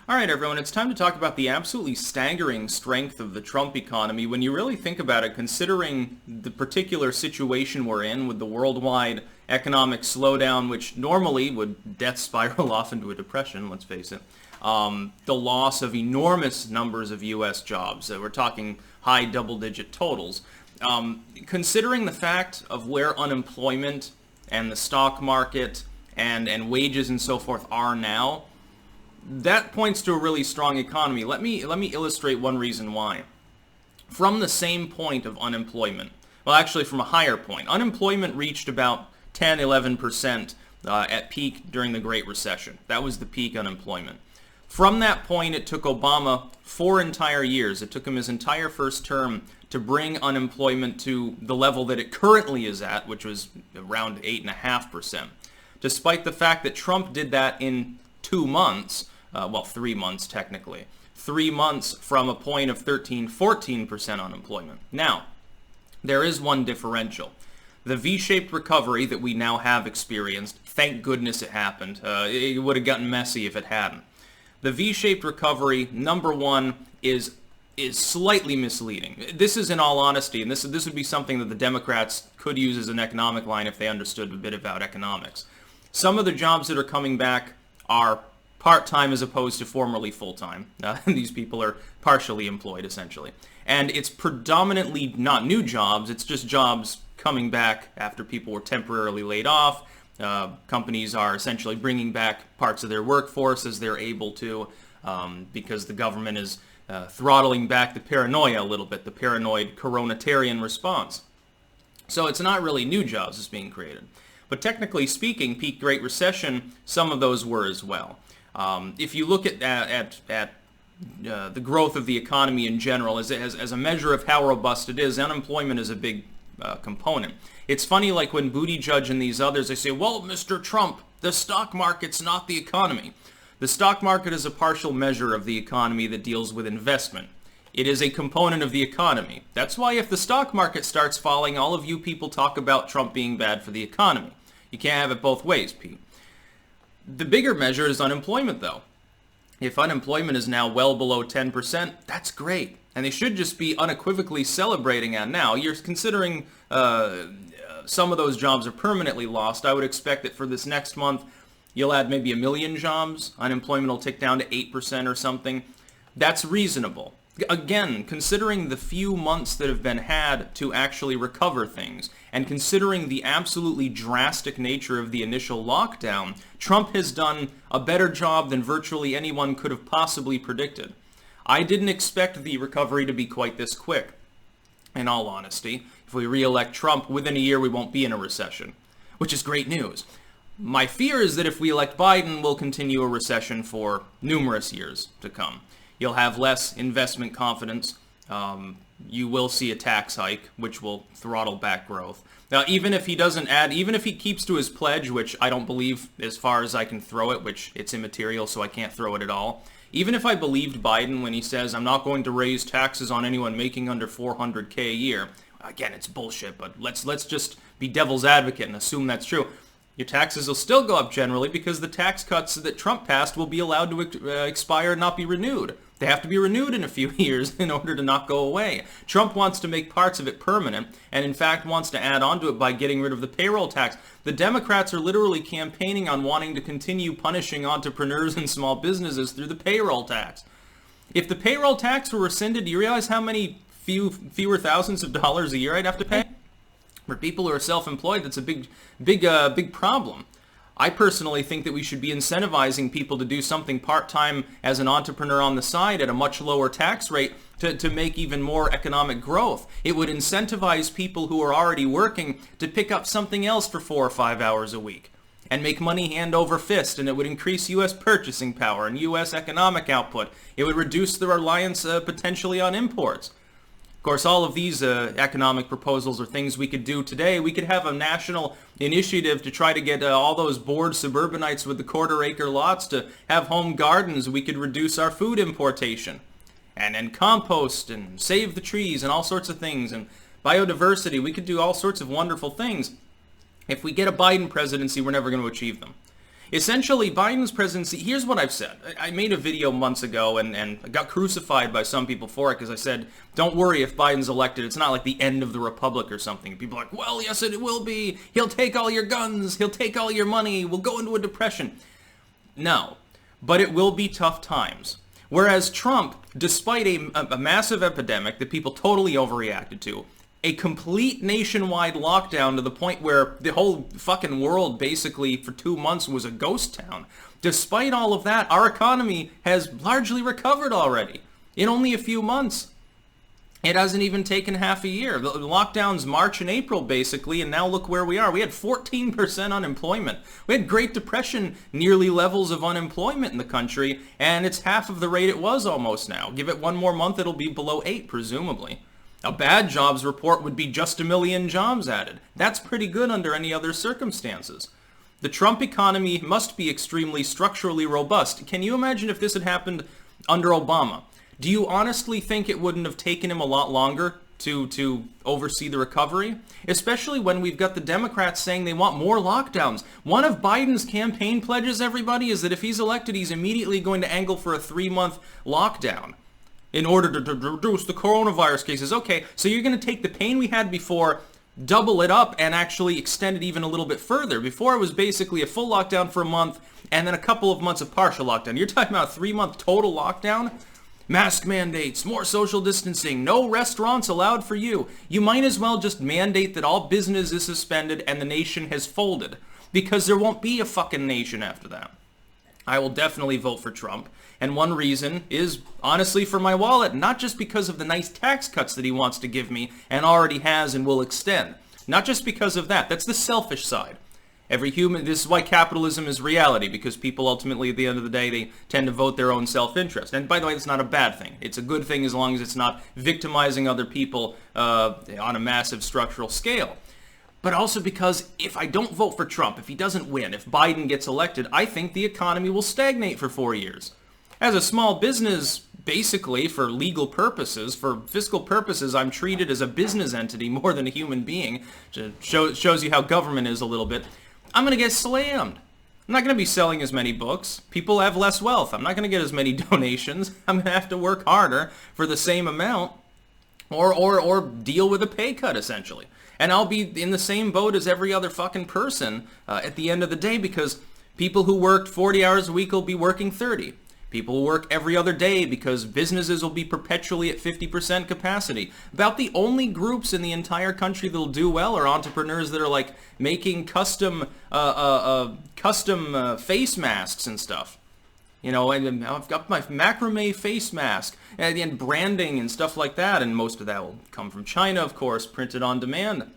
All right, everyone, it's time to talk about the absolutely staggering strength of the Trump economy when you really think about it, considering the particular situation we're in with the worldwide economic slowdown, which normally would death spiral off into a depression, let's face it. The loss of enormous numbers of U.S. jobs. We're talking high double-digit totals. Considering the fact of where unemployment and the stock market and wages and so forth are now, that points to a really strong economy. Let me illustrate one reason why. From the same point of unemployment, well, actually from a higher point, unemployment reached about 10, 11% at peak during the Great Recession. That was the peak unemployment. From that point, it took Obama 4 entire years. It took him his entire first term to bring unemployment to the level that it currently is at, which was around 8.5%. Despite the fact that Trump did that in 2 months, 3 months technically. 3 months from a point of 13, 14% unemployment. Now, there is one differential. The V-shaped recovery that we now have experienced, thank goodness it happened. It would have gotten messy if it hadn't. The V-shaped recovery, number one, is slightly misleading. This is in all honesty, and this would be something that the Democrats could use as an economic line if they understood a bit about economics. Some of the jobs that are coming back are part-time as opposed to formerly full-time. These people are partially employed, essentially. And it's predominantly not new jobs, it's just jobs coming back after people were temporarily laid off. Companies are essentially bringing back parts of their workforce as they're able to, because the government is throttling back the paranoia a little bit, the paranoid coronatarian response. So it's not really new jobs that's being created. But technically speaking, peak Great Recession, some of those were as well. If you look at the growth of the economy in general as a measure of how robust it is, unemployment is a big component. It's funny, like when Buttigieg and these others, they say, well, Mr. Trump, the stock market's not the economy. The stock market is a partial measure of the economy that deals with investment. It is a component of the economy. That's why if the stock market starts falling, all of you people talk about Trump being bad for the economy. You can't have it both ways, Pete. The bigger measure is unemployment, though. If unemployment is now well below 10%, that's great. And they should just be unequivocally celebrating that now. You're considering some of those jobs are permanently lost. I would expect that for this next month, you'll add maybe 1 million jobs. Unemployment will tick down to 8% or something. That's reasonable. Again, considering the few months that have been had to actually recover things, and considering the absolutely drastic nature of the initial lockdown, Trump has done a better job than virtually anyone could have possibly predicted. I didn't expect the recovery to be quite this quick. In all honesty, if we re-elect Trump, within a year we won't be in a recession, which is great news. My fear is that if we elect Biden, we'll continue a recession for numerous years to come. You'll have less investment confidence. You will see a tax hike, which will throttle back growth. Now, even if he keeps to his pledge, which I don't believe as far as I can throw it, which it's immaterial, so I can't throw it at all. Even if I believed Biden when he says, I'm not going to raise taxes on anyone making under $400K a year, again, it's bullshit, but let's just be devil's advocate and assume that's true. Your taxes will still go up generally because the tax cuts that Trump passed will be allowed to expire and not be renewed. They have to be renewed in a few years in order to not go away. Trump wants to make parts of it permanent, and in fact wants to add on to it by getting rid of the payroll tax. The Democrats are literally campaigning on wanting to continue punishing entrepreneurs and small businesses through the payroll tax. If the payroll tax were rescinded, do you realize how many fewer thousands of dollars a year I'd have to pay? For people who are self-employed, that's a big problem. I personally think that we should be incentivizing people to do something part-time as an entrepreneur on the side at a much lower tax rate to make even more economic growth. It would incentivize people who are already working to pick up something else for 4 or 5 hours a week and make money hand over fist, and it would increase U.S. purchasing power and U.S. economic output. It would reduce the reliance potentially on imports. Of course, all of these economic proposals are things we could do today. We could have a national initiative to try to get all those bored suburbanites with the quarter-acre lots to have home gardens. We could reduce our food importation and compost and save the trees and all sorts of things. And biodiversity, we could do all sorts of wonderful things. If we get a Biden presidency, we're never going to achieve them. Essentially, Biden's presidency, here's what I've said. I made a video months ago and got crucified by some people for it because I said, don't worry, if Biden's elected, it's not like the end of the republic or something. People are like, well, yes, it will be. He'll take all your guns. He'll take all your money. We'll go into a depression. No, but it will be tough times. Whereas Trump, despite a massive epidemic that people totally overreacted to, a complete nationwide lockdown to the point where the whole fucking world basically for 2 months was a ghost town. Despite all of that, our economy has largely recovered already in only a few months. It hasn't even taken half a year. The lockdowns March and April basically, and now look where we are. We had 14% unemployment. We had Great Depression nearly levels of unemployment in the country, and it's half of the rate it was almost now. Give it one more month, it'll be below 8 presumably. A bad jobs report would be just 1 million jobs added. That's pretty good under any other circumstances. The Trump economy must be extremely structurally robust. Can you imagine if this had happened under Obama? Do you honestly think it wouldn't have taken him a lot longer to oversee the recovery? Especially when we've got the Democrats saying they want more lockdowns. One of Biden's campaign pledges, everybody, is that if he's elected, he's immediately going to angle for a 3-month lockdown in order to reduce the coronavirus cases. Okay, so you're going to take the pain we had before, double it up, and actually extend it even a little bit further. Before it was basically a full lockdown for a month, and then a couple of months of partial lockdown. You're talking about a 3-month total lockdown? Mask mandates, more social distancing, no restaurants allowed for you. You might as well just mandate that all business is suspended and the nation has folded, because there won't be a fucking nation after that. I will definitely vote for Trump. And one reason is, honestly, for my wallet, not just because of the nice tax cuts that he wants to give me and already has and will extend. Not just because of that. That's the selfish side. Every human, this is why capitalism is reality, because people ultimately, at the end of the day, they tend to vote their own self-interest. And by the way, it's not a bad thing. It's a good thing as long as it's not victimizing other people on a massive structural scale. But also because if I don't vote for Trump, if he doesn't win, if Biden gets elected, I think the economy will stagnate for 4 years. As a small business, basically, for legal purposes, for fiscal purposes, I'm treated as a business entity more than a human being. Shows you how government is a little bit. I'm going to get slammed. I'm not going to be selling as many books. People have less wealth. I'm not going to get as many donations. I'm going to have to work harder for the same amount or deal with a pay cut, essentially. And I'll be in the same boat as every other fucking person at the end of the day, because people who worked 40 hours a week will be working 30. People will work every other day because businesses will be perpetually at 50% capacity. About the only groups in the entire country that'll do well are entrepreneurs that are like making custom face masks and stuff. You know, and I've got my macrame face mask and branding and stuff like that, and most of that will come from China, of course, printed on demand.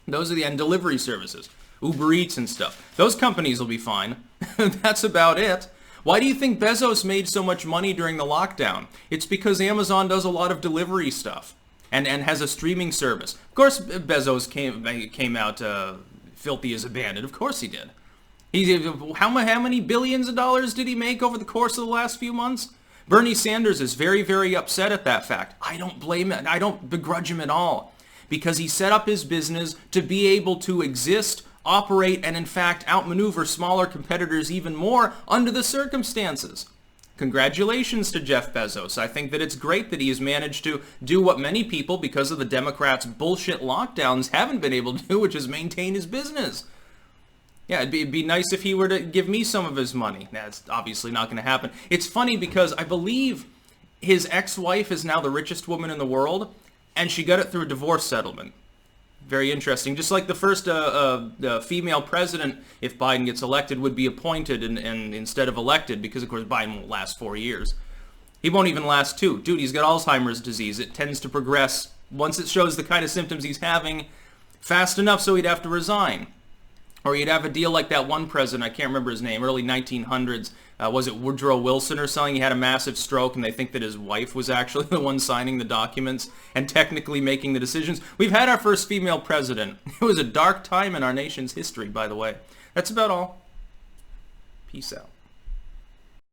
Those are the end delivery services, Uber Eats and stuff. Those companies will be fine. That's about it. Why do you think Bezos made so much money during the lockdown? It's because Amazon does a lot of delivery stuff and has a streaming service. Of course, Bezos came out filthy as a bandit. Of course he did. How many billions of dollars did he make over the course of the last few months? Bernie Sanders is very, very upset at that fact. I don't blame him. I don't begrudge him at all, because he set up his business to be able to exist, operate, and in fact outmaneuver smaller competitors even more under the circumstances. Congratulations to Jeff Bezos. I think that it's great that he has managed to do what many people, because of the Democrats' bullshit lockdowns, haven't been able to do, which is maintain his business. Yeah, it'd be nice if he were to give me some of his money. That's obviously not going to happen. It's funny because I believe his ex-wife is now the richest woman in the world, and she got it through a divorce settlement. Very interesting. Just like the first female president, if Biden gets elected, would be appointed and instead of elected, because of course Biden won't last 4 years. He won't even last 2. Dude, he's got Alzheimer's disease. It tends to progress once it shows the kind of symptoms he's having fast enough, so he'd have to resign. Or you'd have a deal like that one president, I can't remember his name, early 1900s. Was it Woodrow Wilson or something? He had a massive stroke, and they think that his wife was actually the one signing the documents and technically making the decisions. We've had our first female president. It was a dark time in our nation's history, by the way. That's about all. Peace out.